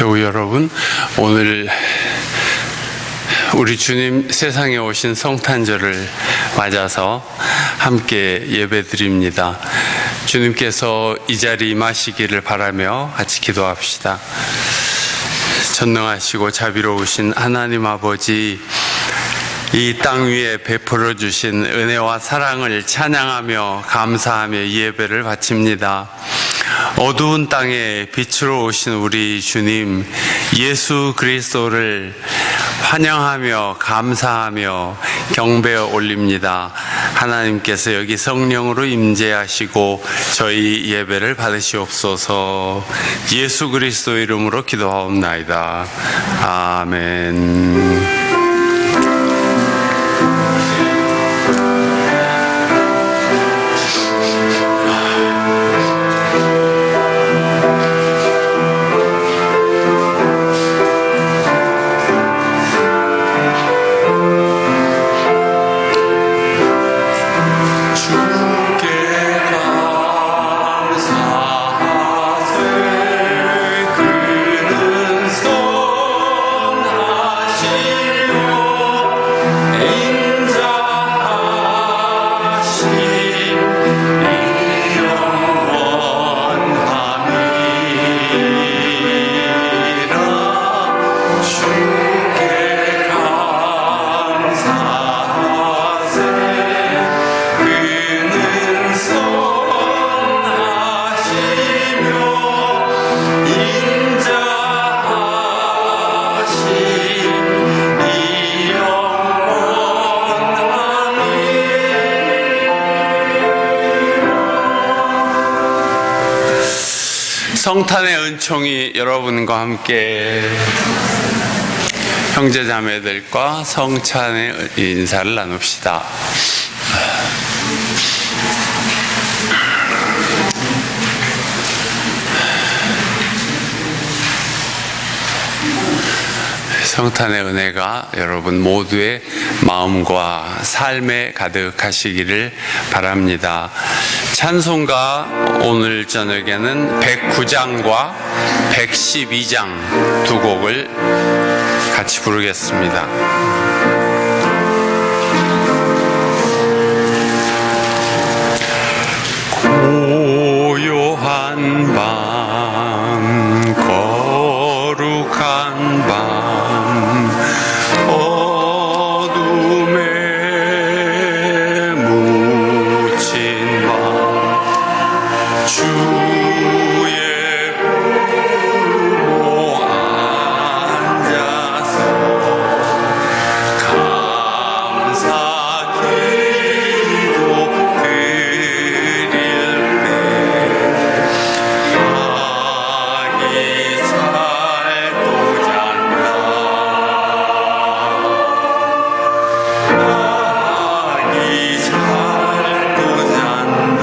교우 여러분, 오늘 우리 주님 세상에 오신 성탄절을 맞아서 함께 예배드립니다. 주님께서 이 자리에 임하시기를 바라며 같이 기도합시다. 전능하시고 자비로우신 하나님 아버지, 이 땅 위에 베풀어 주신 은혜와 사랑을 찬양하며 감사하며 이 예배를 바칩니다. 어두운 땅에 빛으로 오신 우리 주님 예수 그리스도를 환영하며 감사하며 경배해 올립니다. 하나님께서 여기 성령으로 임재하시고 저희 예배를 받으시옵소서. 예수 그리스도 이름으로 기도하옵나이다. 아멘. 성탄의 은총이 여러분과 함께 형제자매들과 성찬의 인사를 나눕시다. 성탄의 은혜가 여러분 모두의 마음과 삶에 가득하시기를 바랍니다. 찬송가 오늘 저녁에는 109장과 112장 두 곡을 같이 부르겠습니다. 고요한 밤, 거룩한 밤, 어둠에 묻힌 밤, 주의 보호 앉아서 감사 기도 드릴래. 아기 잘도 잔다. 아기 잘도 잔다.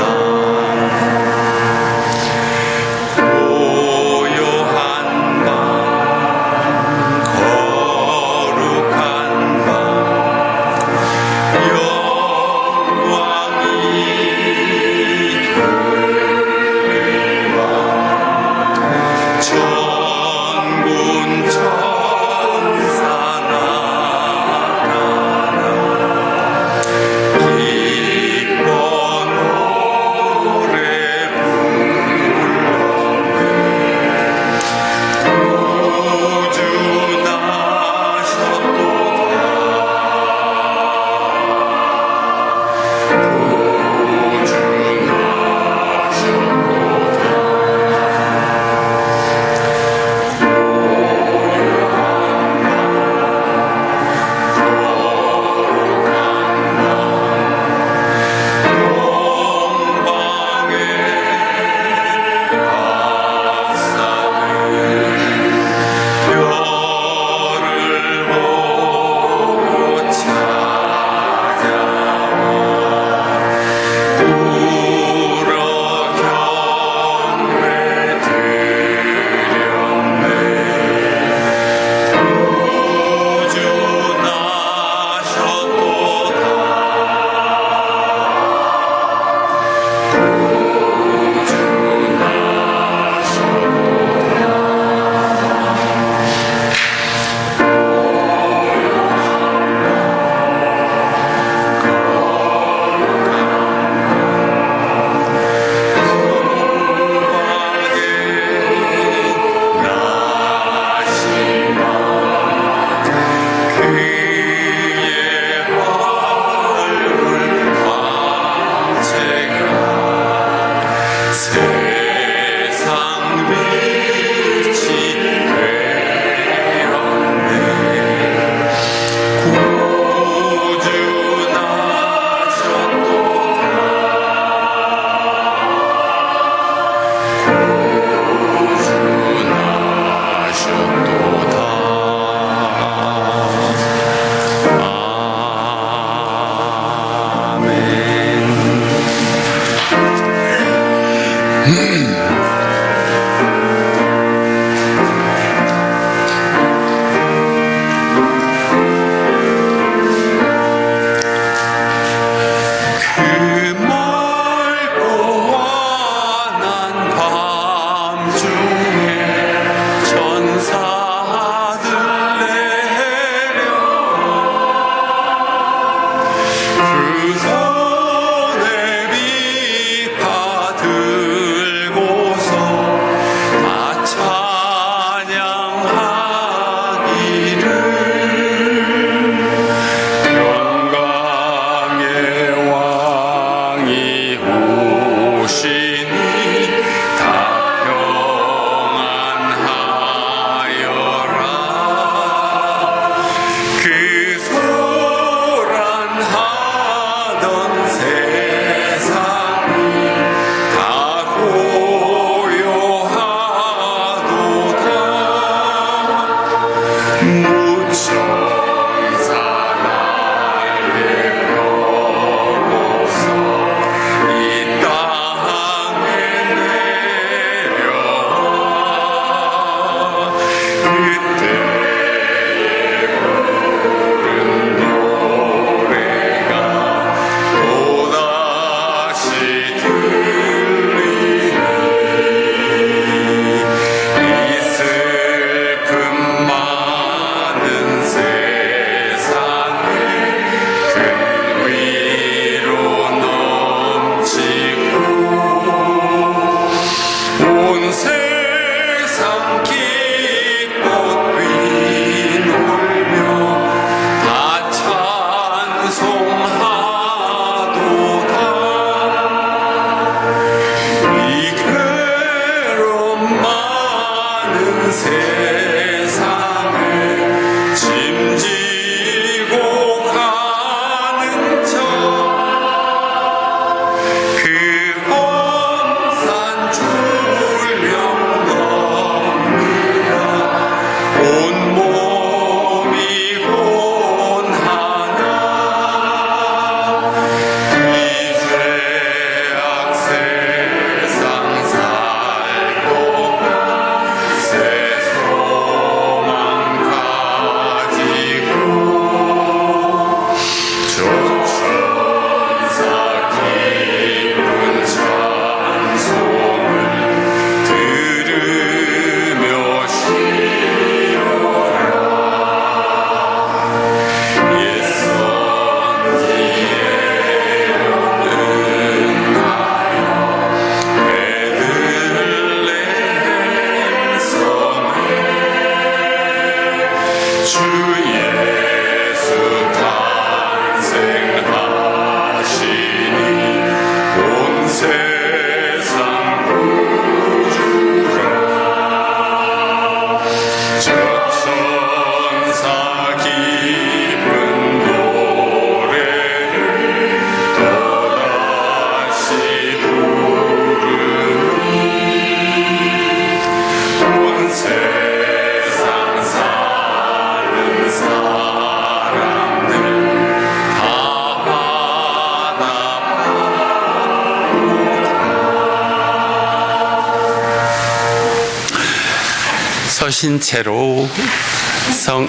서신 채로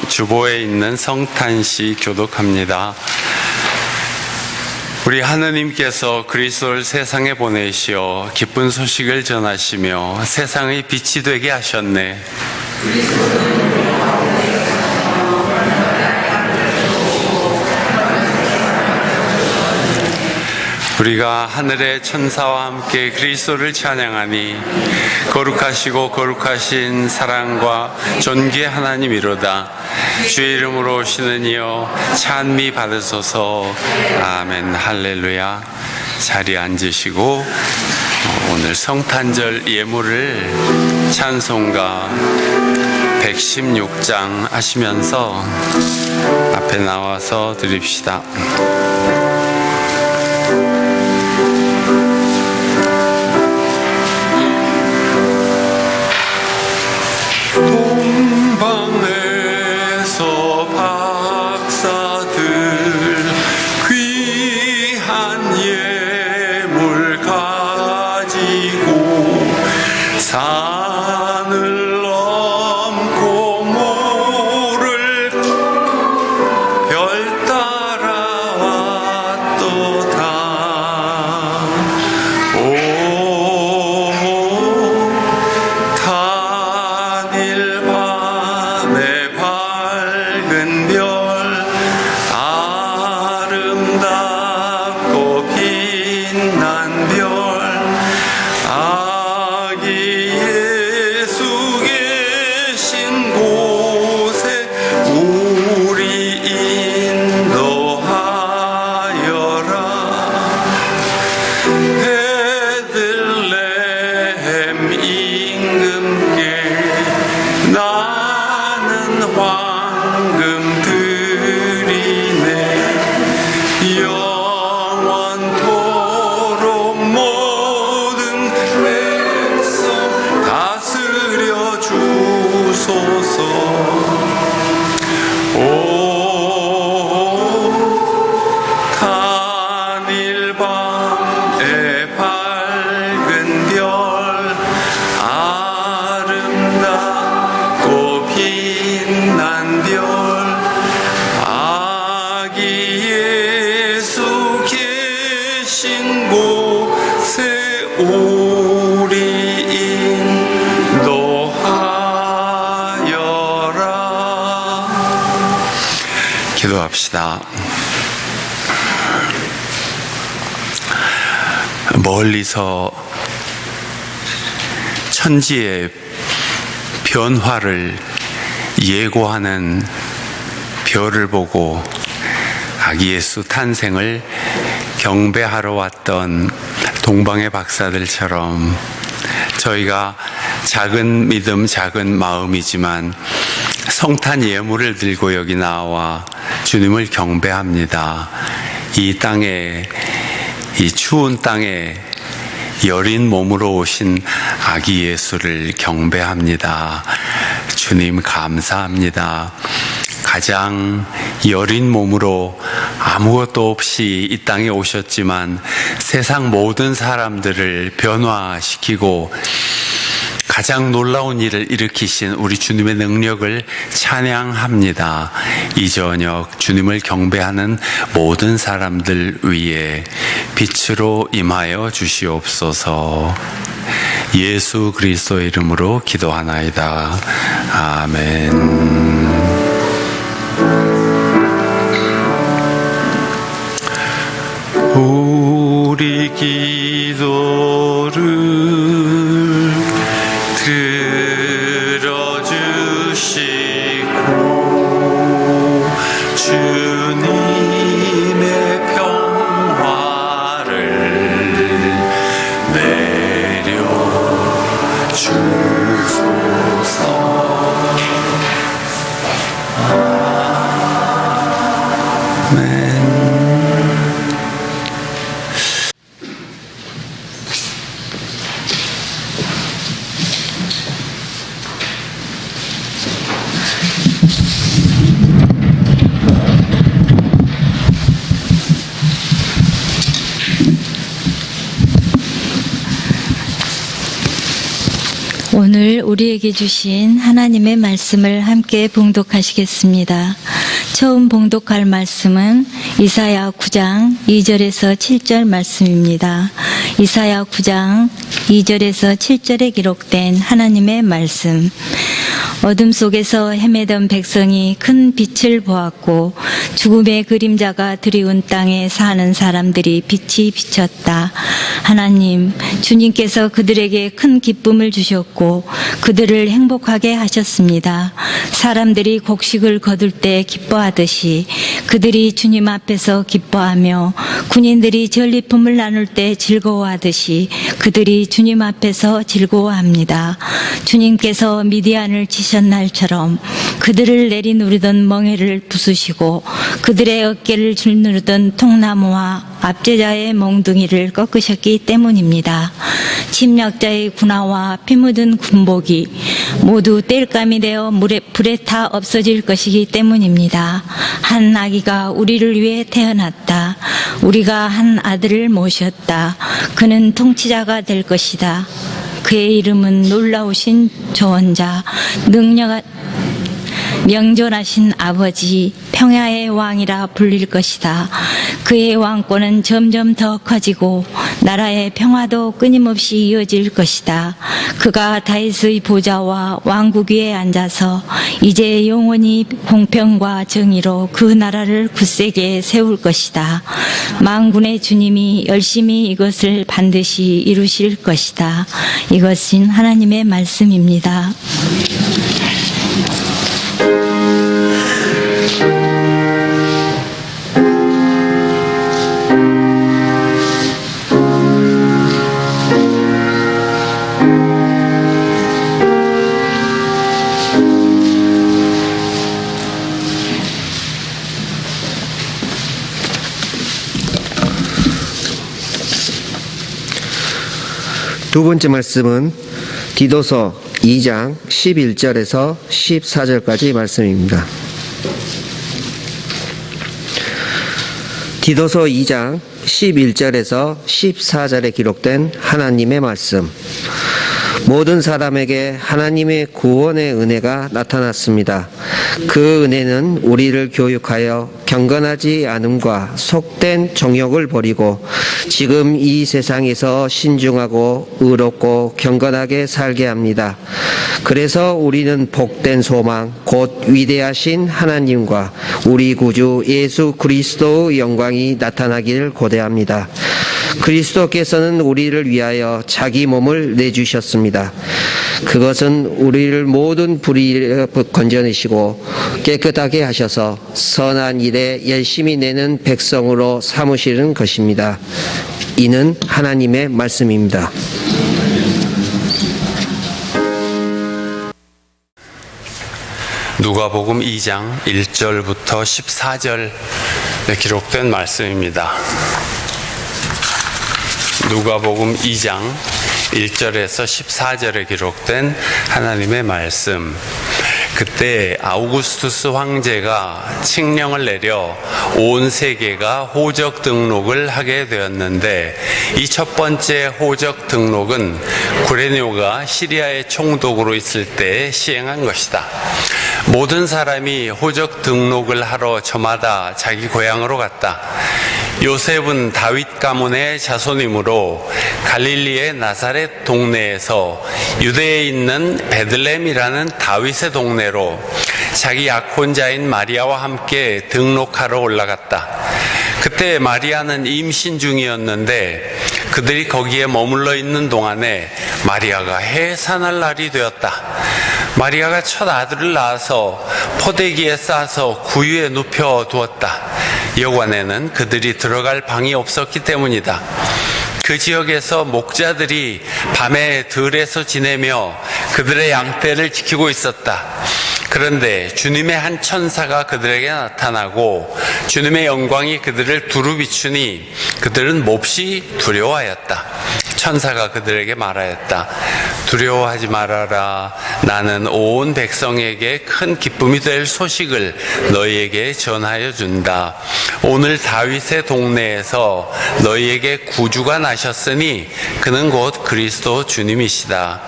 주보에 있는 성탄시 교독합니다. 우리 하느님께서 그리스도를 세상에 보내시어 기쁜 소식을 전하시며 세상의 빛이 되게 하셨네. 우리가 하늘의 천사와 함께 그리스도를 찬양하니 거룩하시고 거룩하신 사랑과 존귀의 하나님이로다. 주의 이름으로 오시는 이여 찬미 받으소서. 아멘. 할렐루야. 자리에 앉으시고 오늘 성탄절 예물을 찬송가 116장 하시면서 앞에 나와서 드립시다. 동방에서 박사들 귀한 예물 가지고 기도합시다. 멀리서 천지의 변화를 예고하는 별을 보고 아기 예수 탄생을 경배하러 왔던 동방의 박사들처럼 저희가 작은 믿음, 작은 마음이지만 성탄 예물을 들고 여기 나와 주님을 경배합니다. 이 땅에, 이 추운 땅에 여린 몸으로 오신 아기 예수를 경배합니다. 주님 감사합니다. 가장 여린 몸으로 아무것도 없이 이 땅에 오셨지만 세상 모든 사람들을 변화시키고 가장 놀라운 일을 일으키신 우리 주님의 능력을 찬양합니다. 이 저녁 주님을 경배하는 모든 사람들 위에 빛으로 임하여 주시옵소서. 예수 그리스도의 이름으로 기도하나이다. 아멘. 우리 기도를 들어주시고 주님의 평화를 내려주소서. 아멘. 오늘 우리에게 주신 하나님의 말씀을 함께 봉독하시겠습니다. 처음 봉독할 말씀은 이사야 9장 2절에서 7절 말씀입니다. 이사야 9장 2절에서 7절에 기록된 하나님의 말씀. 어둠 속에서 헤매던 백성이 큰 빛을 보았고 죽음의 그림자가 드리운 땅에 사는 사람들이 빛이 비쳤다. 하나님, 주님께서 그들에게 큰 기쁨을 주셨고 그들을 행복하게 하셨습니다. 사람들이 곡식을 거둘 때 기뻐하듯이 그들이 주님 앞에서 기뻐하며 군인들이 전리품을 나눌 때 즐거워하듯이 그들이 주님 앞에서 즐거워합니다. 주님께서 미디안을 치신 날처럼 그들을 내리누르던 멍에를 부수시고 그들의 어깨를 줄누르던 통나무와 압제자의 몽둥이를 꺾으셨기 때문입니다. 침략자의 군화와 피 묻은 군복이 모두 땔감이 되어 불에 타 없어질 것이기 때문입니다. 한 아기가 우리를 위해 태어났다. 우리가 한 아들을 모셨다. 그는 통치자가 될 것이다. 그의 이름은 놀라우신 조언자, 명존하신 아버지, 평야의 왕이라 불릴 것이다. 그의 왕권은 점점 더 커지고 나라의 평화도 끊임없이 이어질 것이다. 그가 다윗의 보좌와 왕국 위에 앉아서 이제 영원히 공평과 정의로 그 나라를 굳세게 세울 것이다. 만군의 주님이 열심히 이것을 반드시 이루실 것이다. 이것은 하나님의 말씀입니다. 두 번째 말씀은 디도서 2장 11절에서 14절까지 말씀입니다. 디도서 2장 11절에서 14절에 기록된 하나님의 말씀. 모든 사람에게 하나님의 구원의 은혜가 나타났습니다. 그 은혜는 우리를 교육하여 경건하지 않음과 속된 정욕을 버리고 지금 이 세상에서 신중하고 의롭고 경건하게 살게 합니다. 그래서 우리는 복된 소망, 곧 위대하신 하나님과 우리 구주 예수 그리스도의 영광이 나타나기를 고대합니다. 그리스도께서는 우리를 위하여 자기 몸을 내주셨습니다. 그것은 우리를 모든 불의에 건져내시고 깨끗하게 하셔서 선한 일에 열심히 내는 백성으로 삼으시는 것입니다. 이는 하나님의 말씀입니다. 누가복음 2장 1절부터 14절에 기록된 말씀입니다. 누가복음 2장 1절에서 14절에 기록된 하나님의 말씀. 그때 아우구스투스 황제가 칙령을 내려 온 세계가 호적 등록을 하게 되었는데, 이 첫 번째 호적 등록은 구레뇨가 시리아의 총독으로 있을 때 시행한 것이다. 모든 사람이 호적 등록을 하러 저마다 자기 고향으로 갔다. 요셉은 다윗 가문의 자손이므로 갈릴리의 나사렛 동네에서 유대에 있는 베들레헴이라는 다윗의 동네로 자기 약혼자인 마리아와 함께 등록하러 올라갔다. 그때 마리아는 임신 중이었는데 그들이 거기에 머물러 있는 동안에 마리아가 해산할 날이 되었다. 마리아가 첫 아들을 낳아서 포대기에 싸서 구유에 눕혀 두었다. 여관에는 그들이 들어갈 방이 없었기 때문이다. 그 지역에서 목자들이 밤에 들에서 지내며 그들의 양떼를 지키고 있었다. 그런데 주님의 한 천사가 그들에게 나타나고 주님의 영광이 그들을 두루 비추니 그들은 몹시 두려워하였다. 천사가 그들에게 말하였다. 두려워하지 말아라. 나는 온 백성에게 큰 기쁨이 될 소식을 너희에게 전하여 준다. 오늘 다윗의 동네에서 너희에게 구주가 나셨으니 그는 곧 그리스도 주님이시다.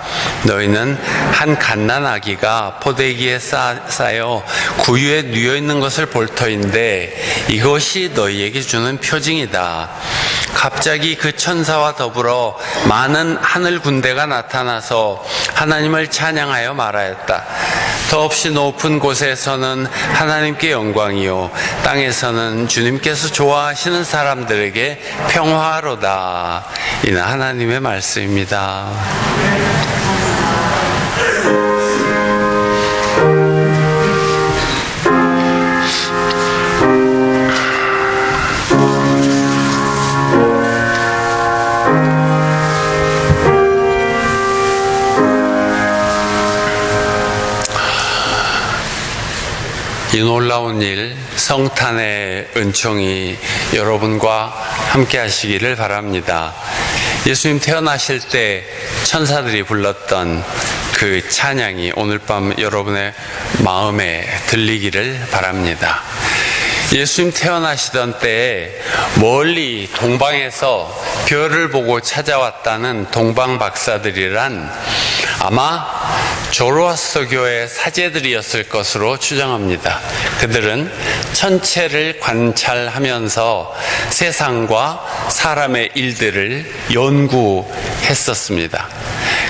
너희는 한 갓난아기가 포대기에 쌓여 구유에 누워 있는 것을 볼 터인데 이것이 너희에게 주는 표징이다. 갑자기 그 천사와 더불어 많은 하늘 군대가 나타나서 하나님을 찬양하여 말하였다. 더없이 높은 곳에서는 하나님께 영광이요 땅에서는 주님께서 좋아하시는 사람들에게 평화로다. 이는 하나님의 말씀입니다. 이 놀라운 일, 성탄의 은총이 여러분과 함께 하시기를 바랍니다. 예수님 태어나실 때 천사들이 불렀던 그 찬양이 오늘 밤 여러분의 마음에 들리기를 바랍니다. 예수님 태어나시던 때에 멀리 동방에서 별을 보고 찾아왔다는 동방 박사들이란 아마 조로아스터교의 사제들이었을 것으로 추정합니다. 그들은 천체를 관찰하면서 세상과 사람의 일들을 연구했었습니다.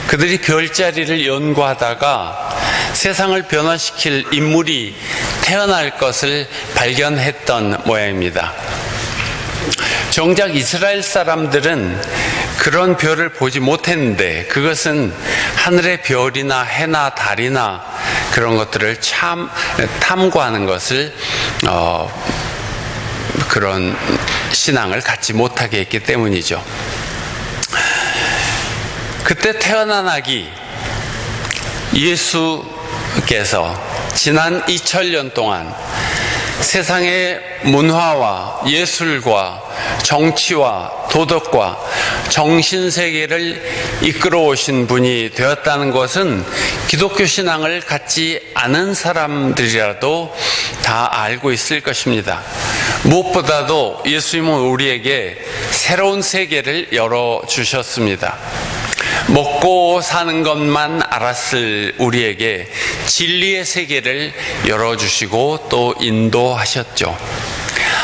그들이 별자리를 연구하다가 세상을 변화시킬 인물이 태어날 것을 발견했던 모양입니다. 정작 이스라엘 사람들은 그런 별을 보지 못했는데 그것은 하늘의 별이나 해나 달이나 그런 것들을 탐구하는 것을 그런 신앙을 갖지 못하게 했기 때문이죠. 그때 태어난 아기 예수께서 지난 2000년 동안 세상의 문화와 예술과 정치와 도덕과 정신세계를 이끌어 오신 분이 되었다는 것은 기독교 신앙을 갖지 않은 사람들이라도 다 알고 있을 것입니다. 무엇보다도 예수님은 우리에게 새로운 세계를 열어주셨습니다. 먹고 사는 것만 알았을 우리에게 진리의 세계를 열어주시고 또 인도하셨죠.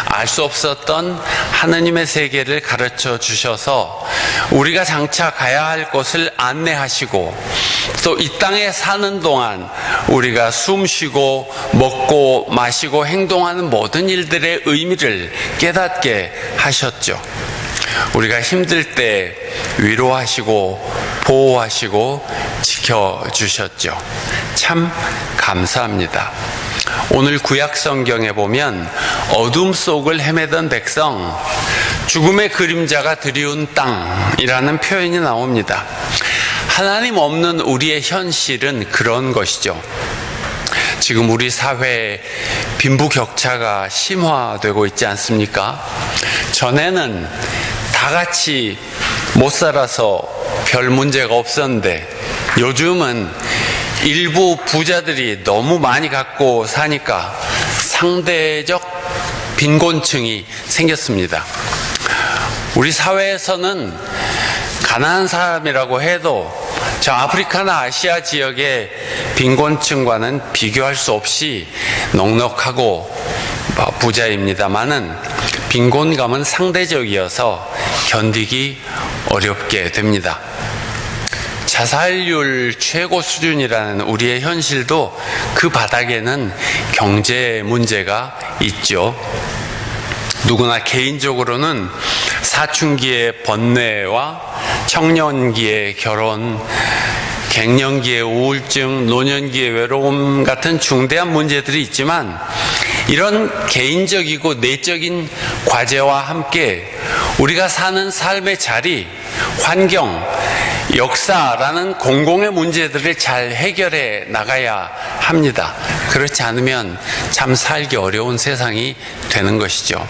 알 수 없었던 하느님의 세계를 가르쳐 주셔서 우리가 장차 가야 할 곳을 안내하시고 또 이 땅에 사는 동안 우리가 숨 쉬고 먹고 마시고 행동하는 모든 일들의 의미를 깨닫게 하셨죠. 우리가 힘들 때 위로하시고 보호하시고 지켜주셨죠. 참 감사합니다. 오늘 구약 성경에 보면 어둠 속을 헤매던 백성, 죽음의 그림자가 드리운 땅이라는 표현이 나옵니다. 하나님 없는 우리의 현실은 그런 것이죠. 지금 우리 사회에 빈부격차가 심화되고 있지 않습니까? 전에는 다 같이 못 살아서 별 문제가 없었는데 요즘은 일부 부자들이 너무 많이 갖고 사니까 상대적 빈곤층이 생겼습니다. 우리 사회에서는 가난한 사람이라고 해도 저 아프리카나 아시아 지역의 빈곤층과는 비교할 수 없이 넉넉하고 부자입니다만은 빈곤감은 상대적이어서 견디기 어렵게 됩니다. 자살률 최고 수준이라는 우리의 현실도 그 바닥에는 경제 문제가 있죠. 누구나 개인적으로는 사춘기의 번뇌와 청년기의 결혼, 갱년기의 우울증, 노년기의 외로움 같은 중대한 문제들이 있지만 이런 개인적이고 내적인 과제와 함께 우리가 사는 삶의 자리, 환경, 역사라는 공공의 문제들을 잘 해결해 나가야 합니다. 그렇지 않으면 참 살기 어려운 세상이 되는 것이죠.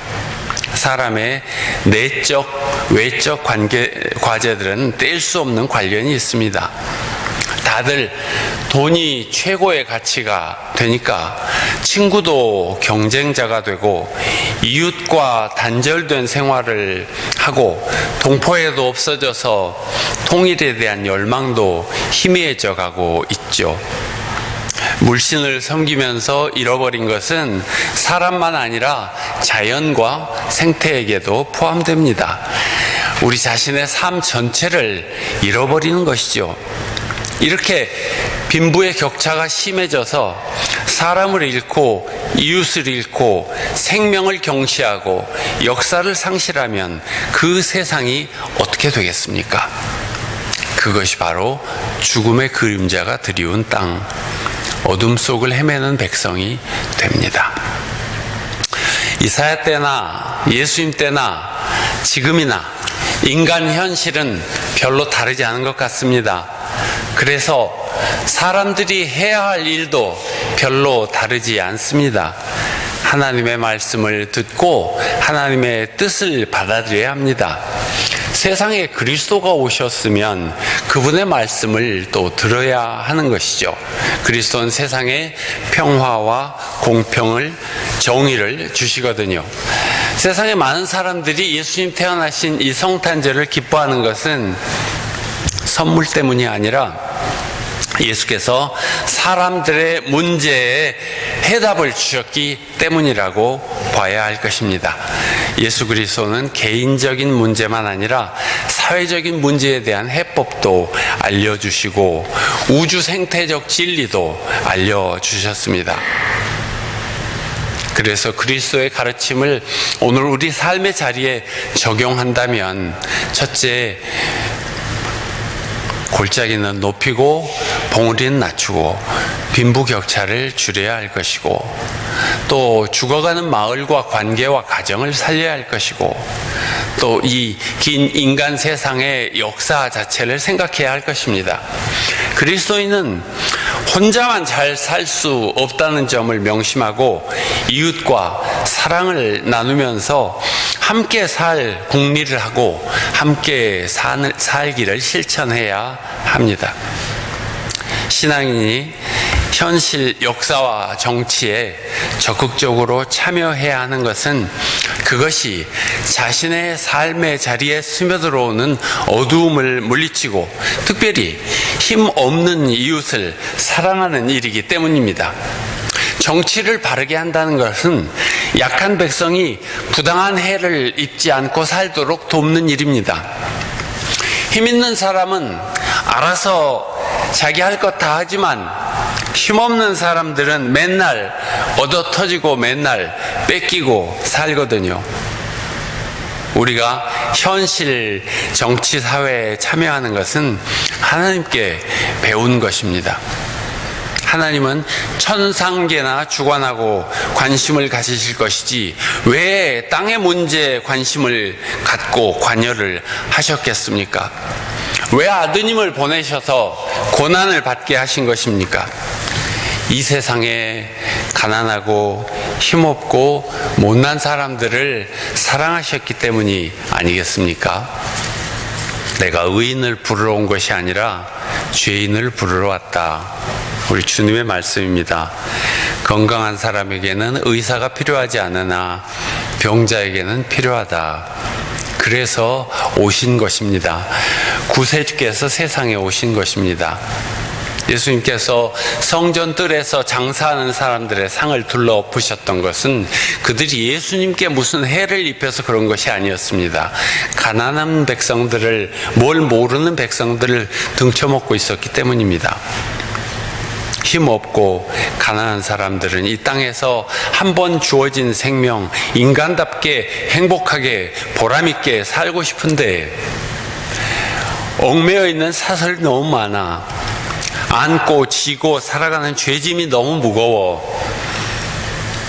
사람의 내적, 외적 과제들은 뗄 수 없는 관련이 있습니다. 다들 돈이 최고의 가치가 되니까 친구도 경쟁자가 되고 이웃과 단절된 생활을 하고 동포애도 없어져서 통일에 대한 열망도 희미해져 가고 있죠. 물신을 섬기면서 잃어버린 것은 사람만 아니라 자연과 생태에게도 포함됩니다. 우리 자신의 삶 전체를 잃어버리는 것이죠. 이렇게 빈부의 격차가 심해져서 사람을 잃고 이웃을 잃고 생명을 경시하고 역사를 상실하면 그 세상이 어떻게 되겠습니까? 그것이 바로 죽음의 그림자가 드리운 땅, 어둠 속을 헤매는 백성이 됩니다. 이사야 때나 예수님 때나 지금이나 인간 현실은 별로 다르지 않은 것 같습니다. 그래서 사람들이 해야 할 일도 별로 다르지 않습니다. 하나님의 말씀을 듣고 하나님의 뜻을 받아들여야 합니다. 세상에 그리스도가 오셨으면 그분의 말씀을 또 들어야 하는 것이죠. 그리스도는 세상에 평화와 공평을, 정의를 주시거든요. 세상에 많은 사람들이 예수님 태어나신 이 성탄절을 기뻐하는 것은 선물 때문이 아니라 예수께서 사람들의 문제에 해답을 주셨기 때문이라고 봐야 할 것입니다. 예수 그리스도는 개인적인 문제만 아니라 사회적인 문제에 대한 해법도 알려주시고 우주 생태적 진리도 알려주셨습니다. 그래서 그리스도의 가르침을 오늘 우리 삶의 자리에 적용한다면 첫째, 골짜기는 높이고 봉우리는 낮추고 빈부격차를 줄여야 할 것이고 또 죽어가는 마을과 관계와 가정을 살려야 할 것이고 또 이 긴 인간 세상의 역사 자체를 생각해야 할 것입니다. 그리스도인은 혼자만 잘 살 수 없다는 점을 명심하고 이웃과 사랑을 나누면서 함께 살 국리를 하고 함께 살기를 실천해야 합니다. 신앙인이 현실 역사와 정치에 적극적으로 참여해야 하는 것은 그것이 자신의 삶의 자리에 스며들어오는 어두움을 물리치고 특별히 힘없는 이웃을 사랑하는 일이기 때문입니다. 정치를 바르게 한다는 것은 약한 백성이 부당한 해를 입지 않고 살도록 돕는 일입니다. 힘 있는 사람은 알아서 자기 할 것 다 하지만 힘없는 사람들은 맨날 얻어터지고 맨날 뺏기고 살거든요. 우리가 현실 정치 사회에 참여하는 것은 하나님께 배운 것입니다. 하나님은 천상계나 주관하고 관심을 가지실 것이지 왜 땅의 문제에 관심을 갖고 관여를 하셨겠습니까? 왜 아드님을 보내셔서 고난을 받게 하신 것입니까? 이 세상에 가난하고 힘없고 못난 사람들을 사랑하셨기 때문이 아니겠습니까? 내가 의인을 부르러 온 것이 아니라 죄인을 부르러 왔다. 우리 주님의 말씀입니다. 건강한 사람에게는 의사가 필요하지 않으나 병자에게는 필요하다. 그래서 오신 것입니다. 구세주께서 세상에 오신 것입니다. 예수님께서 성전 뜰에서 장사하는 사람들의 상을 둘러엎으셨던 것은 그들이 예수님께 무슨 해를 입혀서 그런 것이 아니었습니다. 가난한 백성들을, 뭘 모르는 백성들을 등쳐먹고 있었기 때문입니다. 힘없고 가난한 사람들은 이 땅에서 한 번 주어진 생명, 인간답게 행복하게 보람있게 살고 싶은데 얽매여 있는 사설이 너무 많아. 안고 지고 살아가는 죄짐이 너무 무거워.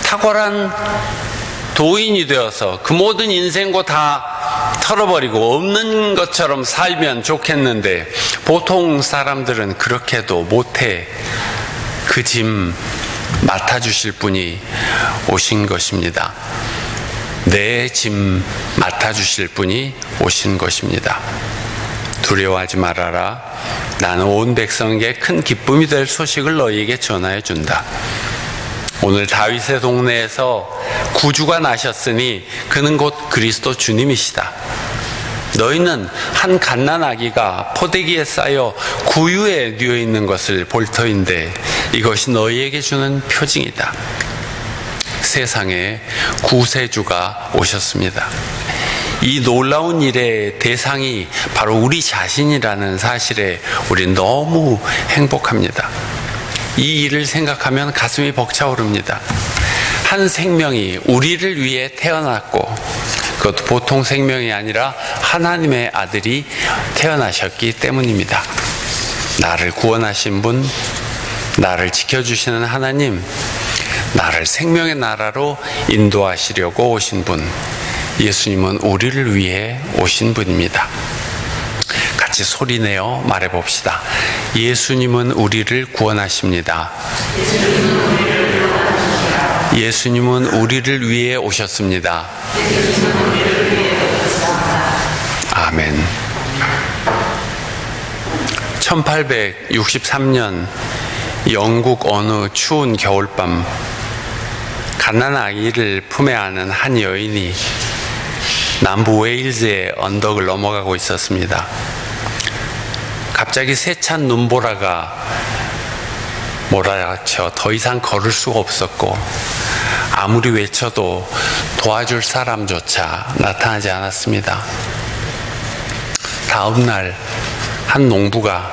탁월한 도인이 되어서 그 모든 인생고 다 털어버리고 없는 것처럼 살면 좋겠는데 보통 사람들은 그렇게도 못해. 그 짐 맡아주실 분이 오신 것입니다. 내 짐 맡아주실 분이 오신 것입니다. 두려워하지 말아라. 나는 온 백성에게 큰 기쁨이 될 소식을 너희에게 전하여 준다. 오늘 다윗의 동네에서 구주가 나셨으니 그는 곧 그리스도 주님이시다. 너희는 한 갓난 아기가 포대기에 쌓여 구유에 뉘어 있는 것을 볼 터인데 이것이 너희에게 주는 표징이다. 세상에 구세주가 오셨습니다. 이 놀라운 일의 대상이 바로 우리 자신이라는 사실에 우린 너무 행복합니다. 이 일을 생각하면 가슴이 벅차오릅니다. 한 생명이 우리를 위해 태어났고 그것도 보통 생명이 아니라 하나님의 아들이 태어나셨기 때문입니다. 나를 구원하신 분, 나를 지켜주시는 하나님, 나를 생명의 나라로 인도하시려고 오신 분, 예수님은 우리를 위해 오신 분입니다. 같이 소리내어 말해봅시다. 예수님은 우리를 구원하십니다. 예수님은 우리를 위해 오셨습니다. 아멘. 1863년 영국 어느 추운 겨울밤 갓난 아기를 품에 안은 한 여인이 남부 웨일즈의 언덕을 넘어가고 있었습니다. 갑자기 세찬 눈보라가 몰아쳐 더 이상 걸을 수가 없었고 아무리 외쳐도 도와줄 사람조차 나타나지 않았습니다. 다음 날 한 농부가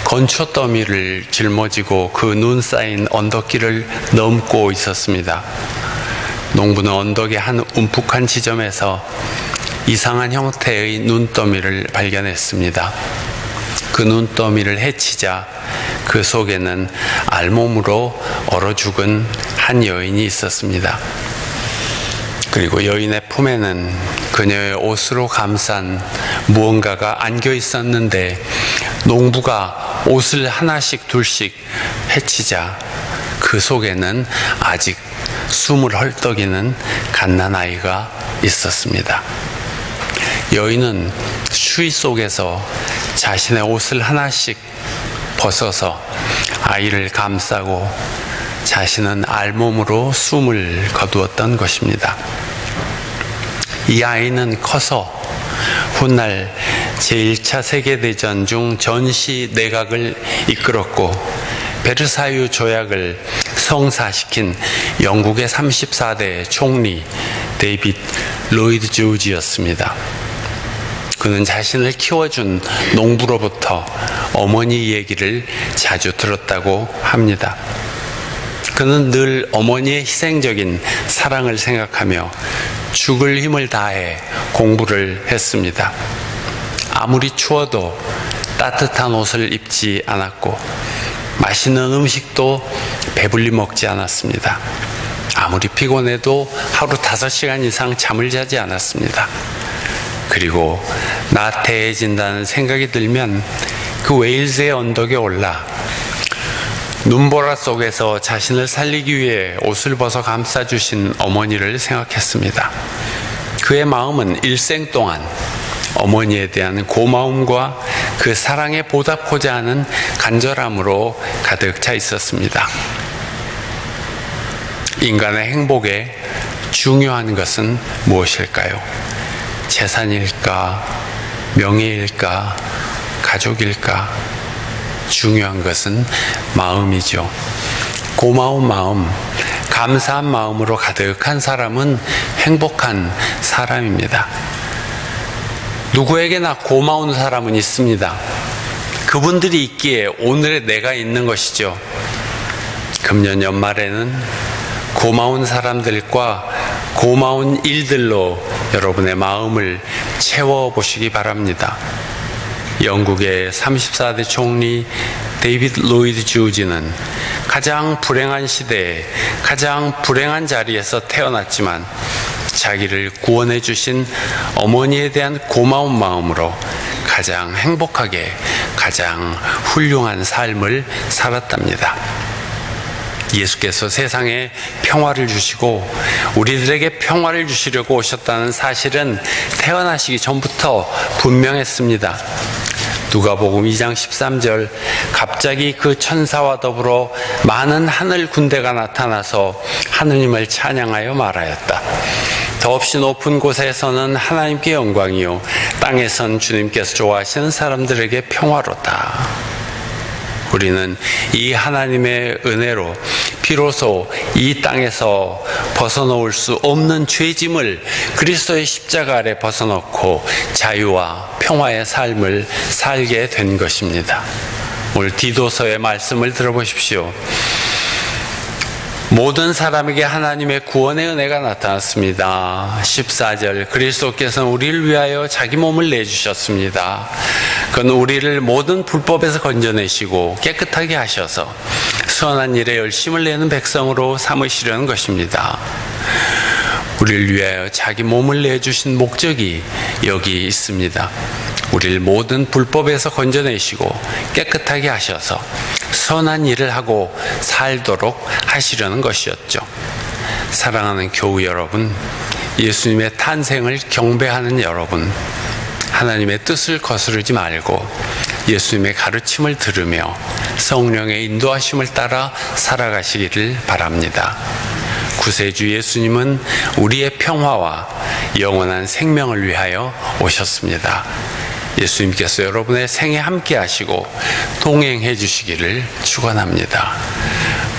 건초 더미를 짊어지고 그 눈 쌓인 언덕길을 넘고 있었습니다. 농부는 언덕의 한 움푹한 지점에서 이상한 형태의 눈더미를 발견했습니다. 그 눈더미를 헤치자 그 속에는 알몸으로 얼어 죽은 한 여인이 있었습니다. 그리고 여인의 품에는 그녀의 옷으로 감싼 무언가가 안겨 있었는데 농부가 옷을 하나씩 둘씩 헤치자 그 속에는 아직 숨을 헐떡이는 갓난아이가 있었습니다. 여인은 추위 속에서 자신의 옷을 하나씩 벗어서 아이를 감싸고 자신은 알몸으로 숨을 거두었던 것입니다. 이 아이는 커서 훗날 제1차 세계대전 중 전시 내각을 이끌었고 베르사유 조약을 성사시킨 영국의 34대 총리 데이빗 로이드 조지였습니다. 그는 자신을 키워준 농부로부터 어머니 얘기를 자주 들었다고 합니다. 그는 늘 어머니의 희생적인 사랑을 생각하며 죽을 힘을 다해 공부를 했습니다. 아무리 추워도 따뜻한 옷을 입지 않았고 맛있는 음식도 배불리 먹지 않았습니다. 아무리 피곤해도 하루 5시간 이상 잠을 자지 않았습니다. 그리고 나태해진다는 생각이 들면 그 웨일즈의 언덕에 올라 눈보라 속에서 자신을 살리기 위해 옷을 벗어 감싸주신 어머니를 생각했습니다. 그의 마음은 일생 동안 어머니에 대한 고마움과 그 사랑에 보답하고자 하는 간절함으로 가득 차 있었습니다. 인간의 행복에 중요한 것은 무엇일까요? 재산일까? 명예일까? 가족일까? 중요한 것은 마음이죠. 고마운 마음, 감사한 마음으로 가득한 사람은 행복한 사람입니다. 누구에게나 고마운 사람은 있습니다. 그분들이 있기에 오늘의 내가 있는 것이죠. 금년 연말에는 고마운 사람들과 고마운 일들로 여러분의 마음을 채워보시기 바랍니다. 영국의 34대 총리 데이빗 로이드 조지는 가장 불행한 시대에 가장 불행한 자리에서 태어났지만 자기를 구원해 주신 어머니에 대한 고마운 마음으로 가장 행복하게 가장 훌륭한 삶을 살았답니다. 예수께서 세상에 평화를 주시고 우리들에게 평화를 주시려고 오셨다는 사실은 태어나시기 전부터 분명했습니다. 누가복음 2장 13절 갑자기 그 천사와 더불어 많은 하늘 군대가 나타나서 하느님을 찬양하여 말하였다. 더없이 높은 곳에서는 하나님께 영광이요 땅에선 주님께서 좋아하시는 사람들에게 평화로다. 우리는 이 하나님의 은혜로 비로소 이 땅에서 벗어놓을 수 없는 죄짐을 그리스도의 십자가 아래 벗어놓고 자유와 평화의 삶을 살게 된 것입니다. 오늘 디도서의 말씀을 들어보십시오. 모든 사람에게 하나님의 구원의 은혜가 나타났습니다. 14절 그리스도께서는 우리를 위하여 자기 몸을 내주셨습니다. 그는 우리를 모든 불법에서 건져내시고 깨끗하게 하셔서 선한 일에 열심을 내는 백성으로 삼으시려는 것입니다. 우리를 위하여 자기 몸을 내주신 목적이 여기 있습니다. 우리를 모든 불법에서 건져내시고 깨끗하게 하셔서 선한 일을 하고 살도록 하시려는 것이었죠. 사랑하는 교우 여러분, 예수님의 탄생을 경배하는 여러분, 하나님의 뜻을 거스르지 말고 예수님의 가르침을 들으며 성령의 인도하심을 따라 살아가시기를 바랍니다. 구세주 예수님은 우리의 평화와 영원한 생명을 위하여 오셨습니다. 예수님께서 여러분의 생에 함께 하시고 동행해 주시기를 축원합니다.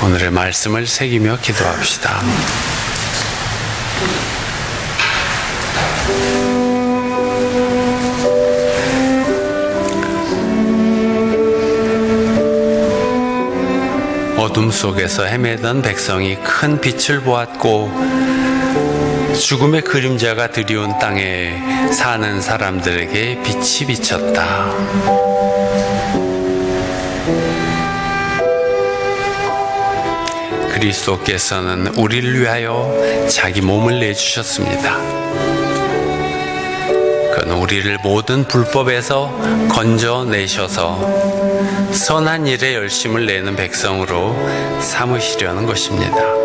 오늘의 말씀을 새기며 기도합시다. 어둠 속에서 헤매던 백성이 큰 빛을 보았고 죽음의 그림자가 드리운 땅에 사는 사람들에게 빛이 비쳤다. 그리스도께서는 우리를 위하여 자기 몸을 내주셨습니다. 그는 우리를 모든 불법에서 건져내셔서 선한 일에 열심을 내는 백성으로 삼으시려는 것입니다.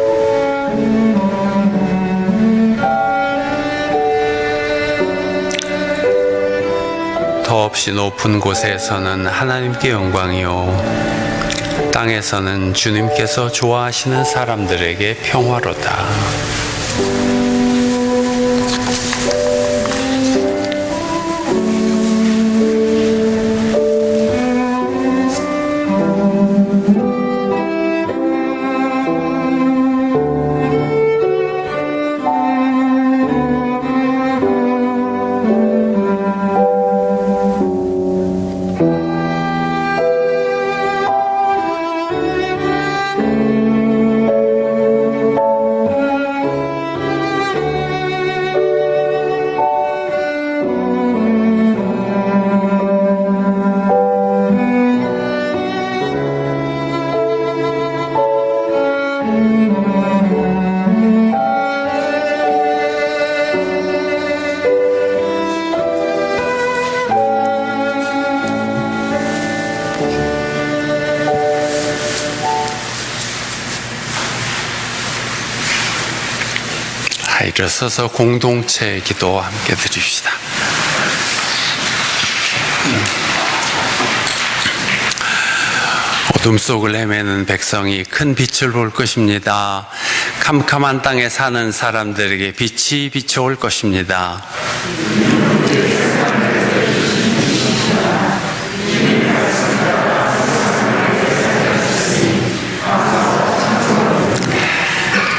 더없이 높은 곳에서는 하나님께 영광이요 땅에서는 주님께서 좋아하시는 사람들에게 평화로다. 일어서서 공동체 기도 함께 드립시다. 어둠 속을 헤매는 백성이 큰 빛을 볼 것입니다. 캄캄한 땅에 사는 사람들에게 빛이 비춰올 것입니다.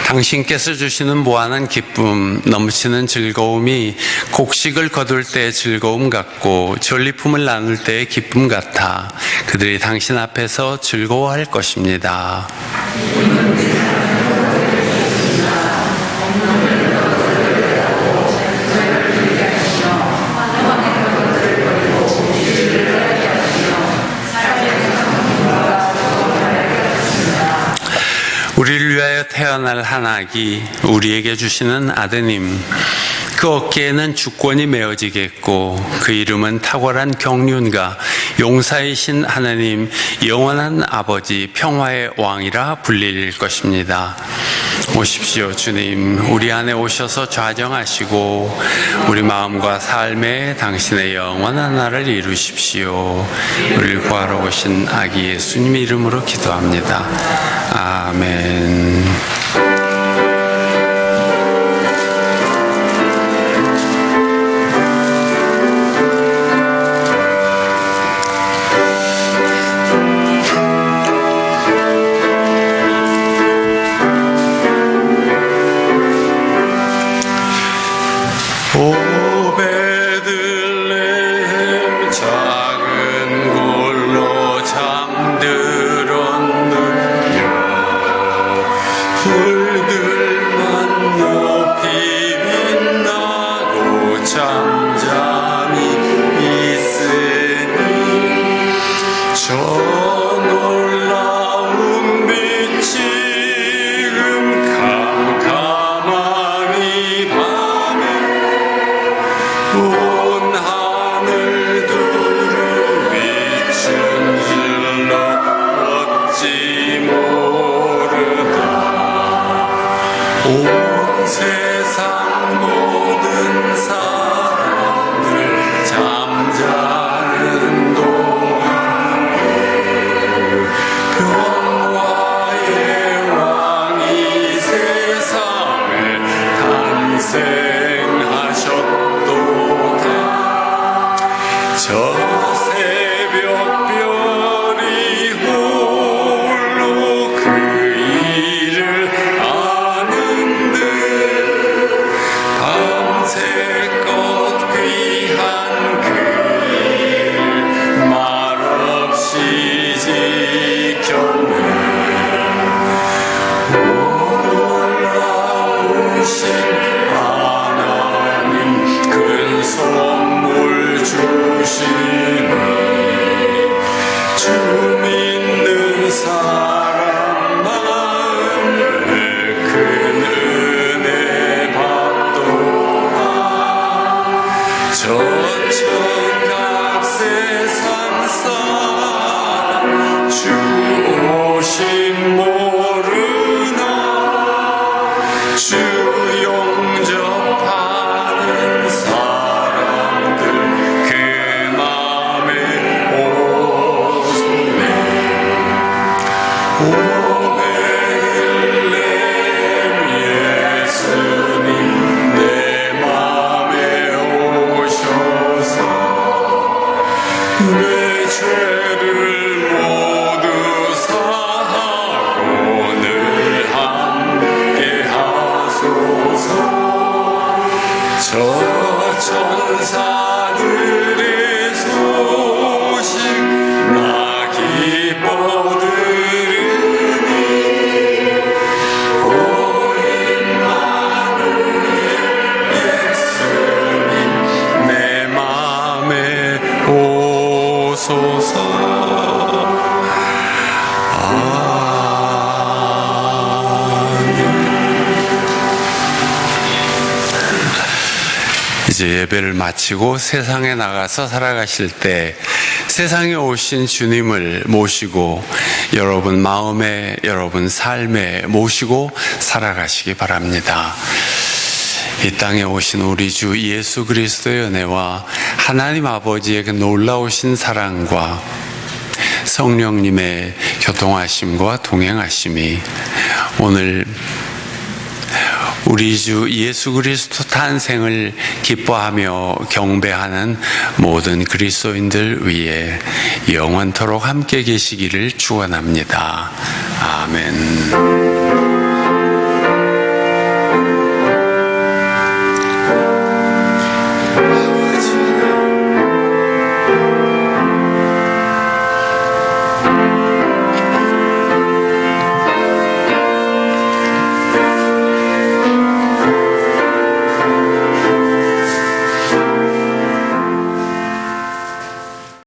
당신께서 주시는 무한한 기쁨, 넘치는 즐거움이 곡식을 거둘 때의 즐거움 같고 전리품을 나눌 때의 기쁨 같아 그들이 당신 앞에서 즐거워할 것입니다. 우리를 위하여 태어날 한 아기, 우리에게 주시는 아드님, 그 어깨에는 주권이 메어지겠고 그 이름은 탁월한 경륜과 용사이신 하나님, 영원한 아버지, 평화의 왕이라 불릴 것입니다. 오십시오 주님, 우리 안에 오셔서 좌정하시고 우리 마음과 삶에 당신의 영원한 나라를 이루십시오. 우리를 구하러 오신 아기 예수님 이름으로 기도합니다. 아멘. 오 베들레헴 작은 골로 잠들었느냐 불들만 높이 빛나고 잠잠히 있으니 저 놀라운 빛이 지금 캄캄한 이 밤에 온 하늘 두루 비춘 줄로 어찌 모르나 온 세상 모든 사람들 잠자는 동안에 평화의 왕이 세상에 탄생하셨도다. 저 새벽별이 홀로 그 일을 아는 듯 밤새껏 귀한 그 일 말없이 지켰네. 놀라우신 하나님 큰 선물 주시니 주 믿는 사람 마음에 큰 은혜 받도다. 저쪽 각세상 사람 주 오심 모르나 주 용접하는 사람들 그 맘에 오소매 예수님 내 맘에 오셔서 내 죄를 모두 사하고 늘 함께 하소서. 저 천사들의 소식 나 기뻐 들으니 예수님 내 맘에 오소서. 이제 예배를 마치고 세상에 나가서 살아가실 때 세상에 오신 주님을 모시고 여러분 마음에, 여러분 삶에 모시고 살아가시기 바랍니다. 이 땅에 오신 우리 주 예수 그리스도의 은혜와 하나님 아버지의 그 놀라우신 사랑과 성령님의 교통하심과 동행하심이 오늘 우리 주 예수 그리스도 탄생을 기뻐하며 경배하는 모든 그리스도인들 위해 영원토록 함께 계시기를 축원합니다. 아멘.